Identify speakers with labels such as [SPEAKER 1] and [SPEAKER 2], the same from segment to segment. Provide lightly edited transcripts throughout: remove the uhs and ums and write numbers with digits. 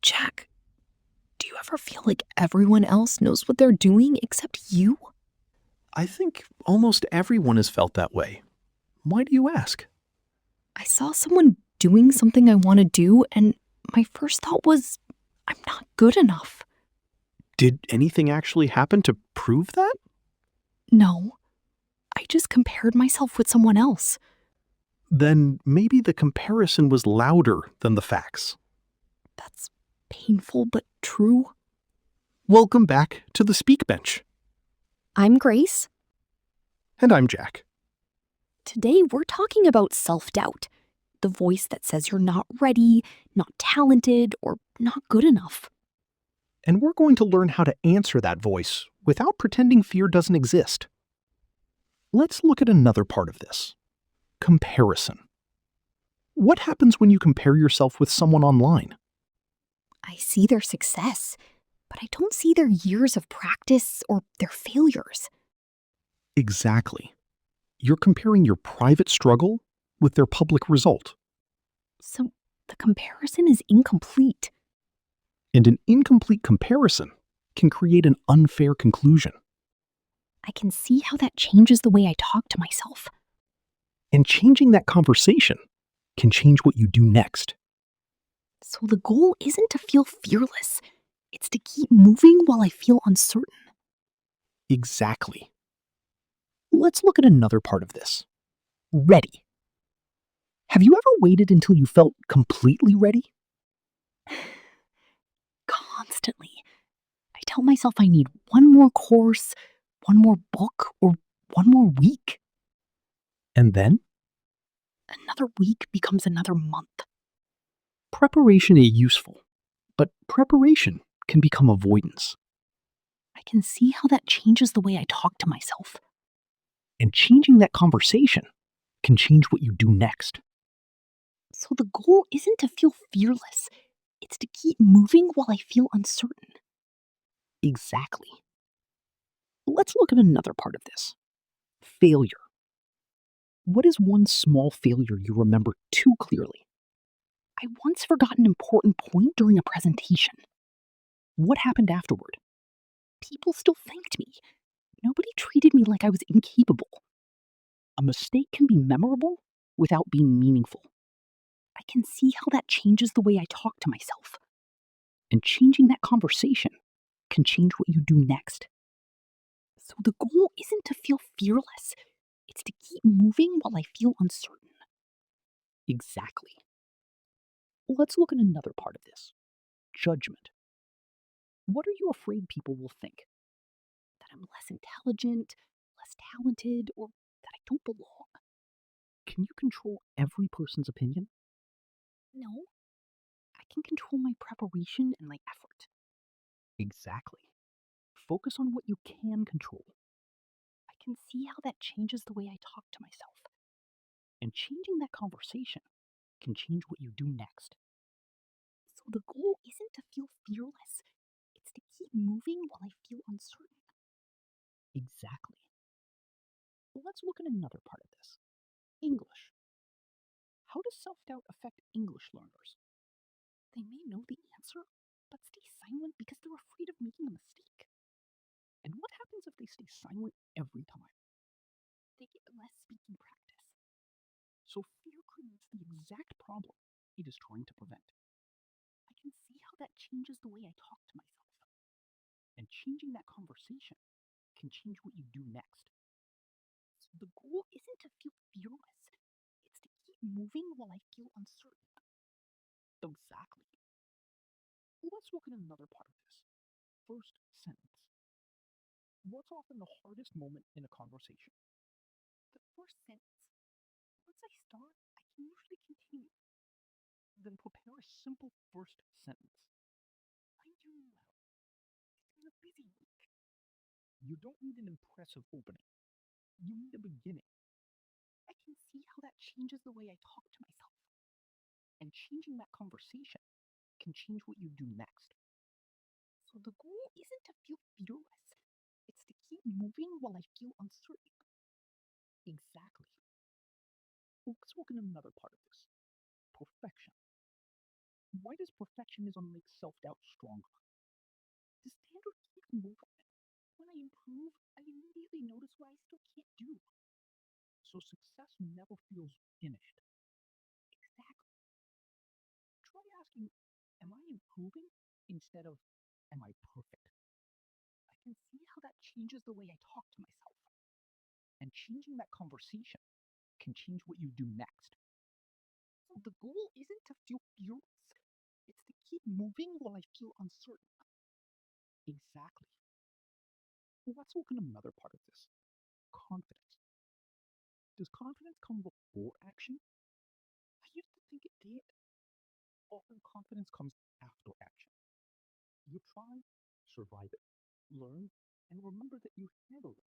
[SPEAKER 1] Jack, do you ever feel like everyone else knows what they're doing except you?
[SPEAKER 2] I think almost everyone has felt that way. Why do you ask?
[SPEAKER 1] I saw someone doing something I want to do, and my first thought was, I'm not good enough.
[SPEAKER 2] Did anything actually happen to prove that?
[SPEAKER 1] No, I just compared myself with someone else.
[SPEAKER 2] Then maybe the comparison was louder than the facts.
[SPEAKER 1] That's painful but true.
[SPEAKER 2] Welcome back to the Speak Bench.
[SPEAKER 1] I'm Grace.
[SPEAKER 2] And I'm Jack.
[SPEAKER 1] Today we're talking about self doubt, the voice that says you're not ready, not talented, or not good enough.
[SPEAKER 2] And we're going to learn how to answer that voice without pretending fear doesn't exist. Let's look at another part of this: comparison. What happens when you compare yourself with someone online?
[SPEAKER 1] I see their success, but I don't see their years of practice or their failures.
[SPEAKER 2] Exactly. You're comparing your private struggle with their public result.
[SPEAKER 1] So the comparison is incomplete.
[SPEAKER 2] And an incomplete comparison can create an unfair conclusion.
[SPEAKER 1] I can see how that changes the way I talk to myself.
[SPEAKER 2] And changing that conversation can change what you do next.
[SPEAKER 1] So the goal isn't to feel fearless, it's to keep moving while I feel uncertain.
[SPEAKER 2] Exactly. Let's look at another part of this: ready. Have you ever waited until you felt completely ready?
[SPEAKER 1] Constantly. I tell myself I need one more course, one more book, or one more week.
[SPEAKER 2] And then
[SPEAKER 1] Another week becomes another month.
[SPEAKER 2] preparation is useful, but preparation can become avoidance.
[SPEAKER 1] I can see how that changes the way I talk to myself.
[SPEAKER 2] And changing that conversation can change what you do next.
[SPEAKER 1] So the goal isn't to feel fearless, it's to keep moving while I feel uncertain.
[SPEAKER 2] Exactly. Let's look at another part of this: failure. What is one small failure you remember too clearly?
[SPEAKER 1] I once forgot an important point during a presentation.
[SPEAKER 2] What happened afterward?
[SPEAKER 1] People still thanked me. Nobody treated me like I was incapable.
[SPEAKER 2] A mistake can be memorable without being meaningful.
[SPEAKER 1] I can see how that changes the way I talk to myself.
[SPEAKER 2] And changing that conversation can change what you do next.
[SPEAKER 1] So the goal isn't to feel fearless, it's to keep moving while I feel uncertain.
[SPEAKER 2] Exactly. Let's look at another part of this: judgment. What are you afraid people will think?
[SPEAKER 1] That I'm less intelligent, less talented, or that I don't belong.
[SPEAKER 2] Can you control every person's opinion?
[SPEAKER 1] No, I can control my preparation and my effort.
[SPEAKER 2] Exactly. Focus on what you can control.
[SPEAKER 1] I can see how that changes the way I talk to myself.
[SPEAKER 2] And changing that conversation can change what you do next.
[SPEAKER 1] So the goal isn't to feel fearless, it's to keep moving while I feel uncertain.
[SPEAKER 2] Exactly. Let's look at another part of this: English. How does self doubt affect English learners?
[SPEAKER 1] They may know the answer, but stay silent because they're afraid of making a mistake.
[SPEAKER 2] And what happens if they stay silent every time?
[SPEAKER 1] They get less speaking practice.
[SPEAKER 2] So fear creates the exact problem it is trying to prevent.
[SPEAKER 1] I can see how that changes the way I talk to myself.
[SPEAKER 2] And changing that conversation can change what you do next.
[SPEAKER 1] So the goal isn't to feel fearless, it's to keep moving while I feel uncertain.
[SPEAKER 2] Exactly. Let's look at another part of this: first sentence. What's often the hardest moment in a conversation?
[SPEAKER 1] The first sentence. Once I start, I can usually continue.
[SPEAKER 2] Then prepare a simple first sentence.
[SPEAKER 1] I'm doing well. It's been a busy week.
[SPEAKER 2] You don't need an impressive opening. You need a beginning.
[SPEAKER 1] I can see how that changes the way I talk to myself.
[SPEAKER 2] And changing that conversation can change what you do next.
[SPEAKER 1] So the goal isn't to feel fearless, it's to keep moving while I feel uncertain.
[SPEAKER 2] Exactly. Let's look at another part of this: perfection. Why does perfectionism make self-doubt stronger? The standard keeps moving. When I improve, I immediately notice what I still can't do. So success never feels finished. Exactly. Try asking, am I improving? Instead of, am I perfect? I can see how that changes the way I talk to myself. And changing that conversation can change what you do next. So the goal isn't to feel fearless. It's to keep moving while I feel uncertain. Exactly. Well, let's look at another part of this. Confidence. Does confidence come before action? I used to think it did. Often confidence comes after action. You try, survive it, learn, and remember that you handled it.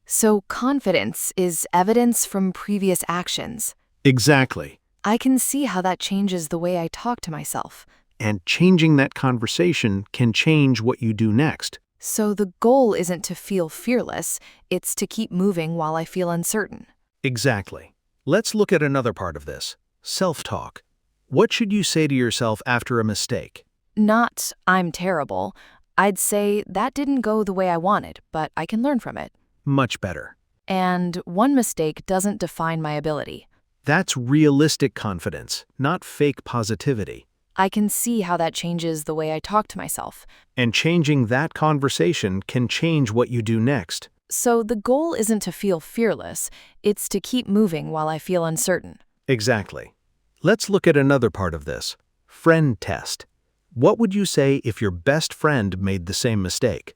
[SPEAKER 3] So, confidence is evidence from previous actions.
[SPEAKER 2] Exactly.
[SPEAKER 3] I can see how that changes the way I talk to myself.
[SPEAKER 2] And changing that conversation can change what you do next.
[SPEAKER 3] So, the goal isn't to feel fearless, it's to keep moving while I feel uncertain.
[SPEAKER 2] Exactly. Let's look at another part of this. Self-talk. What should you say to yourself after a mistake?
[SPEAKER 3] Not, I'm terrible. I'd say, that didn't go the way I wanted, but I can learn from it.
[SPEAKER 2] Much better.
[SPEAKER 3] And one mistake doesn't define my ability.
[SPEAKER 2] That's realistic confidence, not fake positivity.
[SPEAKER 3] I can see how that changes the way I talk to myself.
[SPEAKER 2] And changing that conversation can change what you do next.
[SPEAKER 3] So the goal isn't to feel fearless, it's to keep moving while I feel uncertain.
[SPEAKER 2] Exactly. Let's look at another part of this. Friend test. What would you say if your best friend made the same mistake?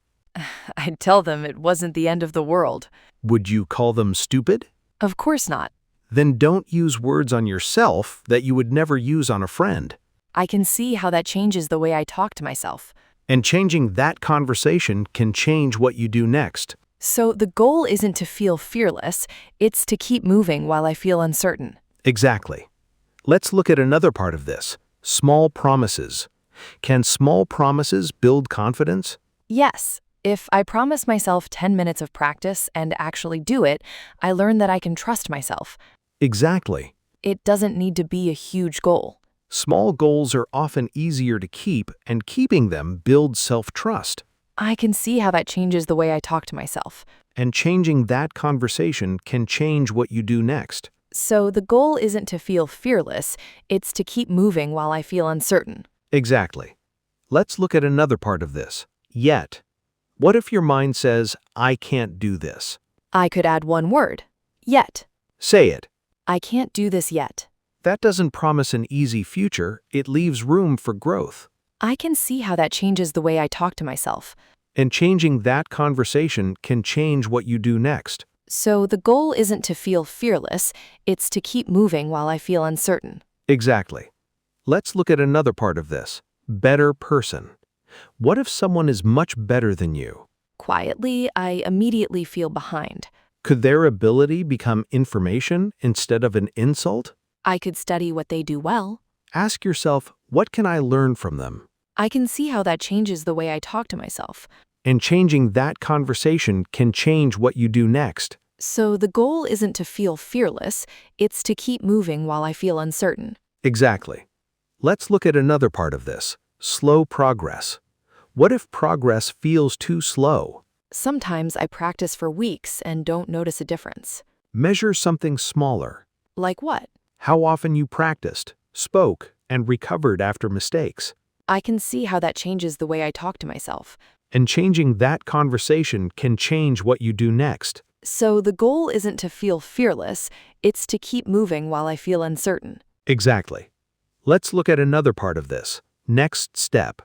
[SPEAKER 3] I'd tell them it wasn't the end of the world.
[SPEAKER 2] Would you call them stupid?
[SPEAKER 3] Of course not.
[SPEAKER 2] Then don't use words on yourself that you would never use on a friend.
[SPEAKER 3] I can see how that changes the way I talk to myself.
[SPEAKER 2] And changing that conversation can change what you do next.
[SPEAKER 3] So the goal isn't to feel fearless, it's to keep moving while I feel uncertain.
[SPEAKER 2] Exactly. Let's look at another part of this. Small promises. Can small promises build confidence?
[SPEAKER 3] Yes, if I promise myself 10 minutes of practice and actually do it, I learn that I can trust myself.
[SPEAKER 2] Exactly.
[SPEAKER 3] It doesn't need to be a huge goal.
[SPEAKER 2] Small goals are often easier to keep, and keeping them builds self-trust.
[SPEAKER 3] I can see how that changes the way I talk to myself.
[SPEAKER 2] And changing that conversation can change what you do next.
[SPEAKER 3] So the goal isn't to feel fearless, it's to keep moving while I feel uncertain.
[SPEAKER 2] Exactly. Let's look at another part of this. Yet. What if your mind says, I can't do this?
[SPEAKER 3] I could add one word. Yet.
[SPEAKER 2] Say it.
[SPEAKER 3] I can't do this yet.
[SPEAKER 2] That doesn't promise an easy future, it leaves room for growth.
[SPEAKER 3] I can see how that changes the way I talk to myself.
[SPEAKER 2] And changing that conversation can change what you do next.
[SPEAKER 3] So the goal isn't to feel fearless, it's to keep moving while I feel uncertain.
[SPEAKER 2] Exactly. Let's look at another part of this. Better person. What if someone is much better than you?
[SPEAKER 3] Quietly, I immediately feel behind.
[SPEAKER 2] Could their ability become information instead of an insult?
[SPEAKER 3] I could study what they do well.
[SPEAKER 2] Ask yourself, what can I learn from them?
[SPEAKER 3] I can see how that changes the way I talk to myself.
[SPEAKER 2] And changing that conversation can change what you do next.
[SPEAKER 3] So the goal isn't to feel fearless, it's to keep moving while I feel uncertain.
[SPEAKER 2] Exactly. Let's look at another part of this. Slow progress. What if progress feels too slow?
[SPEAKER 3] Sometimes I practice for weeks and don't notice a difference.
[SPEAKER 2] Measure something smaller.
[SPEAKER 3] Like what?
[SPEAKER 2] How often you practiced, spoke, and recovered after mistakes.
[SPEAKER 3] I can see how that changes the way I talk to myself.
[SPEAKER 2] And changing that conversation can change what you do next.
[SPEAKER 3] So the goal isn't to feel fearless, it's to keep moving while I feel uncertain.
[SPEAKER 2] Exactly. Let's look at another part of this. Next step.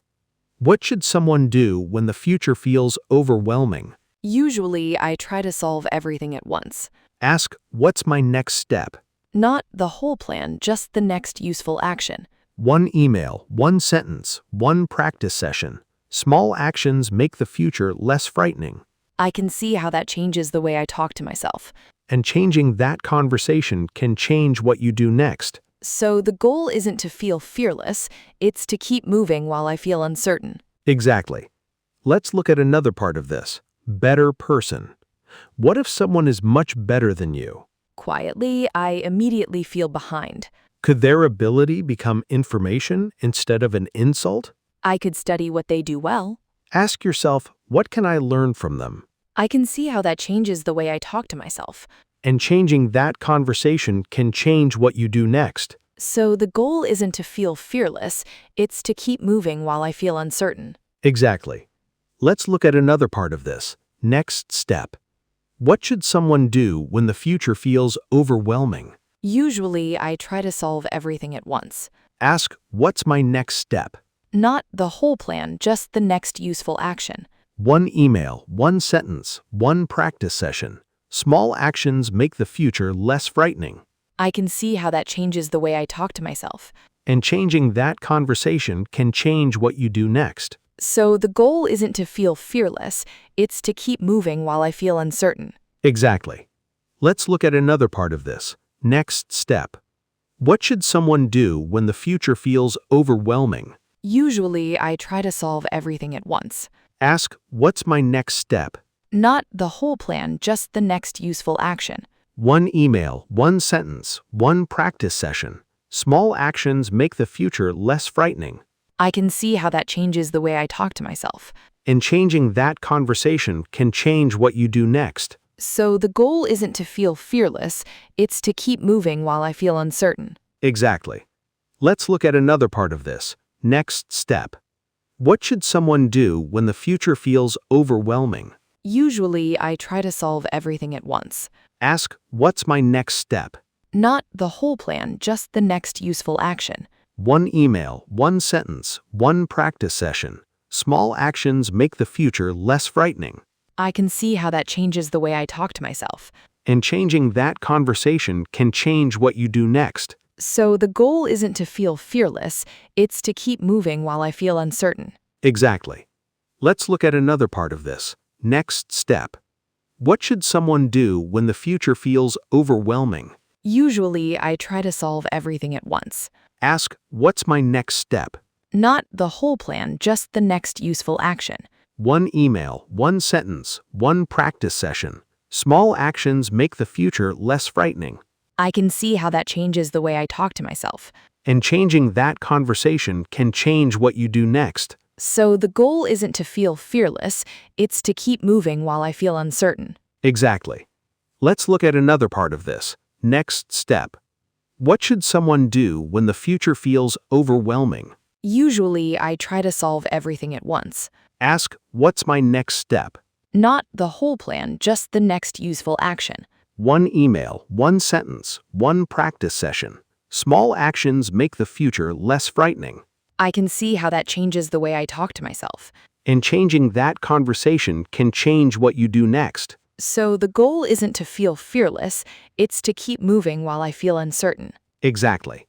[SPEAKER 2] What should someone do when the future feels overwhelming?
[SPEAKER 3] Usually, I try to solve everything at once.
[SPEAKER 2] Ask, what's my next step?
[SPEAKER 3] Not the whole plan, just the next useful action.
[SPEAKER 2] One email, one sentence, one practice session. Small actions make the future less frightening.
[SPEAKER 3] I can see how that changes the way I talk to myself.
[SPEAKER 2] And changing that conversation can change what you do next.
[SPEAKER 3] So the goal isn't to feel fearless, it's to keep moving while I feel uncertain.
[SPEAKER 2] Exactly. Let's look at another part of this. Better person. What if someone is much better than you?
[SPEAKER 3] Quietly, I immediately feel behind.
[SPEAKER 2] Could their ability become information instead of an insult?
[SPEAKER 3] I could study what they do well.
[SPEAKER 2] Ask yourself, what can I learn from them?
[SPEAKER 3] I can see how that changes the way I talk to myself.
[SPEAKER 2] And changing that conversation can change what you do next.
[SPEAKER 3] So the goal isn't to feel fearless, it's to keep moving while I feel uncertain.
[SPEAKER 2] Exactly. Let's look at another part of this. Next step. What should someone do when the future feels overwhelming?
[SPEAKER 3] Usually, I try to solve everything at once.
[SPEAKER 2] Ask, what's my next step?
[SPEAKER 3] Not the whole plan, just the next useful action.
[SPEAKER 2] One email, one sentence, one practice session. Small actions make the future less frightening.
[SPEAKER 3] I can see how that changes the way I talk to myself.
[SPEAKER 2] And changing that conversation can change what you do next.
[SPEAKER 3] So the goal isn't to feel fearless, it's to keep moving while I feel uncertain.
[SPEAKER 2] Exactly. Let's look at another part of this. Next step. What should someone do when the future feels overwhelming?
[SPEAKER 3] Usually, I try to solve everything at once.
[SPEAKER 2] Ask, what's my next step?
[SPEAKER 3] Not the whole plan, just the next useful action.
[SPEAKER 2] One email, one sentence, one practice session. Small actions make the future less frightening.
[SPEAKER 3] I can see how that changes the way I talk to myself.
[SPEAKER 2] And changing that conversation can change what you do next.
[SPEAKER 3] So the goal isn't to feel fearless, it's to keep moving while I feel uncertain.
[SPEAKER 2] Exactly. Let's look at another part of this. Next step. What should someone do when the future feels overwhelming?
[SPEAKER 3] Usually, I try to solve everything at once.
[SPEAKER 2] Ask, what's my next step?
[SPEAKER 3] Not the whole plan, just the next useful action.
[SPEAKER 2] One email, one sentence, one practice session. Small actions make the future less frightening.
[SPEAKER 3] I can see how that changes the way I talk to myself.
[SPEAKER 2] And changing that conversation can change what you do next.
[SPEAKER 3] So the goal isn't to feel fearless, it's to keep moving while I feel uncertain.
[SPEAKER 2] Exactly. Let's look at another part of this. Next step. What should someone do when the future feels overwhelming?
[SPEAKER 3] Usually, I try to solve everything at once.
[SPEAKER 2] Ask, what's my next step?
[SPEAKER 3] Not the whole plan, just the next useful action.
[SPEAKER 2] One email, one sentence, one practice session. Small actions make the future less frightening.
[SPEAKER 3] I can see how that changes the way I talk to myself.
[SPEAKER 2] And changing that conversation can change what you do next.
[SPEAKER 3] So the goal isn't to feel fearless, it's to keep moving while I feel uncertain.
[SPEAKER 2] Exactly. Let's look at another part of this. Next step. What should someone do when the future feels overwhelming?
[SPEAKER 3] Usually, I try to solve everything at once.
[SPEAKER 2] Ask, what's my next step?
[SPEAKER 3] Not the whole plan, just the next useful action.
[SPEAKER 2] One email, one sentence, one practice session. Small actions make the future less frightening.
[SPEAKER 3] I can see how that changes the way I talk to myself.
[SPEAKER 2] And changing that conversation can change what you do next.
[SPEAKER 3] So the goal isn't to feel fearless, it's to keep moving while I feel uncertain.
[SPEAKER 2] Exactly.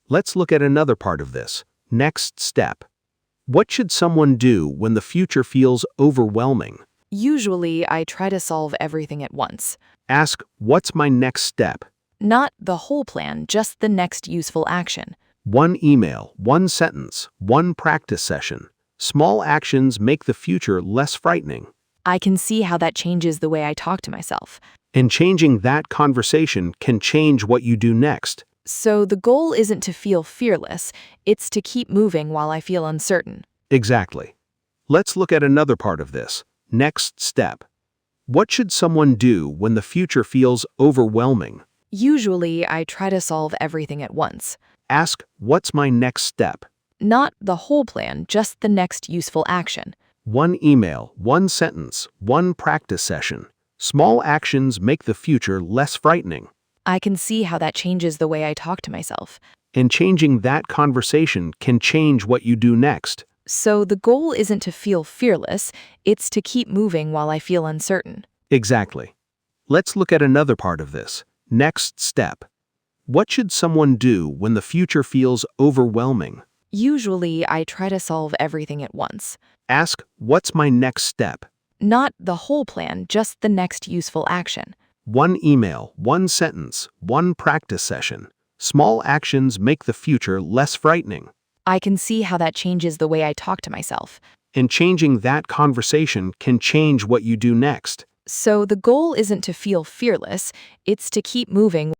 [SPEAKER 2] Let's look at another part of this. Next step. What should someone do when the future feels overwhelming?
[SPEAKER 3] Usually, I try to solve everything at once.
[SPEAKER 2] Ask, what's my next step?
[SPEAKER 3] Not the whole plan, just the next useful action.
[SPEAKER 2] One email, one sentence, one practice session. Small actions make the future less frightening.
[SPEAKER 3] I can see how that changes the way I talk to myself.
[SPEAKER 2] And changing that conversation can change what you do next.
[SPEAKER 3] So the goal isn't to feel fearless, it's to keep moving while I feel uncertain.
[SPEAKER 2] Exactly. Let's look at another part of this. Next step. What should someone do when the future feels overwhelming?
[SPEAKER 3] Usually, I try to solve everything at once.
[SPEAKER 2] Ask, what's my next step?
[SPEAKER 3] Not the whole plan, just the next useful action.
[SPEAKER 2] One email, one sentence, one practice session. Small actions make the future less frightening.
[SPEAKER 3] I can see how that changes the way I talk to myself.
[SPEAKER 2] And changing that conversation can change what you do next.
[SPEAKER 3] So the goal isn't to feel fearless, it's to keep moving while I feel uncertain.
[SPEAKER 2] Exactly. Let's look at another part of this. Next step. What should someone do when the future feels overwhelming?
[SPEAKER 3] Usually, I try to solve everything at once.
[SPEAKER 2] Ask, what's my next step?
[SPEAKER 3] Not the whole plan, just the next useful action.
[SPEAKER 2] One email, one sentence, one practice session. Small actions make the future less frightening.
[SPEAKER 3] I can see how that changes the way I talk to myself.
[SPEAKER 2] And changing that conversation can change what you do next.
[SPEAKER 3] So the goal isn't to feel fearless, it's to keep moving